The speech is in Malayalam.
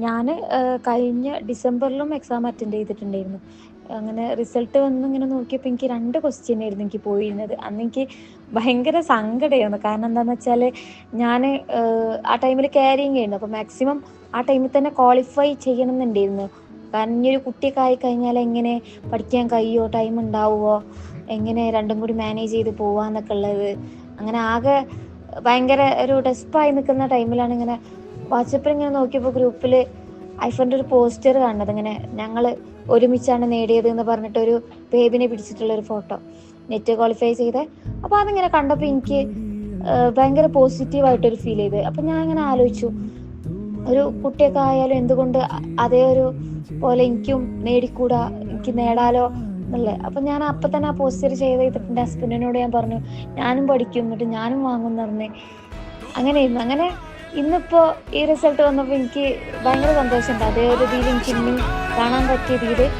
ഞാൻ കഴിഞ്ഞ ഡിസംബറിലും എക്സാം അറ്റൻഡ് ചെയ്തിട്ടുണ്ടായിരുന്നു. അങ്ങനെ റിസൾട്ട് വന്ന് ഇങ്ങനെ നോക്കിയപ്പോൾ എനിക്ക് 2 ക്വസ്റ്റ്യൻ ആയിരുന്നു എനിക്ക് പോയിരുന്നത്. അന്ന് എനിക്ക് ഭയങ്കര സങ്കടമായിരുന്നു. കാരണം എന്താണെന്ന് വെച്ചാൽ ഞാൻ ആ ടൈമിൽ ക്യാരിയിങ് ആയിരുന്നു. അപ്പോൾ മാക്സിമം ആ ടൈമിൽ തന്നെ ക്വാളിഫൈ ചെയ്യണം എന്നുണ്ടായിരുന്നു. കാരണം ഇനി ഒരു കുട്ടിയൊക്കെ ആയിക്കഴിഞ്ഞാൽ എങ്ങനെ പഠിക്കാൻ കഴിയുമോ, ടൈം ഉണ്ടാവുമോ, എങ്ങനെ രണ്ടും കൂടി മാനേജ് ചെയ്ത് പോവാന്നൊക്കെ ഉള്ളത്. അങ്ങനെ ആകെ ഭയങ്കര ഒരു ഡെസ്പായി നിൽക്കുന്ന ടൈമിലാണ് ഇങ്ങനെ വാട്സപ്പിൽ ഇങ്ങനെ നോക്കിയപ്പോൾ ഗ്രൂപ്പിൽ ഐഫോണിൻ്റെ ഒരു പോസ്റ്റർ കാണുന്നത്, ഇങ്ങനെ ഞങ്ങൾ ഒരുമിച്ചാണ് നേടിയത് എന്ന് പറഞ്ഞിട്ടൊരു ബേബിനെ പിടിച്ചിട്ടുള്ളൊരു ഫോട്ടോ, നെറ്റ് ക്വാളിഫൈ ചെയ്ത്. അപ്പോൾ അതിങ്ങനെ കണ്ടപ്പോൾ എനിക്ക് ഭയങ്കര പോസിറ്റീവായിട്ടൊരു ഫീൽ ചെയ്ത്. അപ്പം ഞാൻ ഇങ്ങനെ ആലോചിച്ചു, ഒരു കുട്ടിയൊക്കെ ആയാലും എന്തുകൊണ്ട് അതേ ഒരു പോലെ എനിക്കും നേടിക്കൂടാ, എനിക്ക് നേടാലോ എന്നുള്ളത്. അപ്പം ഞാൻ അപ്പം തന്നെ ആ പോസ്റ്റർ ചെയ്തിട്ട് എൻ്റെ ഹസ്ബൻഡിനോട് ഞാൻ പറഞ്ഞു, ഞാനും പഠിക്കും, എന്നിട്ട് ഞാനും വാങ്ങുമെന്ന് പറഞ്ഞ്. അങ്ങനെയായിരുന്നു. അങ്ങനെ ഇന്നിപ്പോൾ ഈ റിസൾട്ട് വന്നപ്പോൾ എനിക്ക് ഭയങ്കര സന്തോഷമുണ്ട്. അതേ ഒരു രീതിയിൽ എനിക്ക് ഇന്നും കാണാൻ പറ്റിയ രീതിയിൽ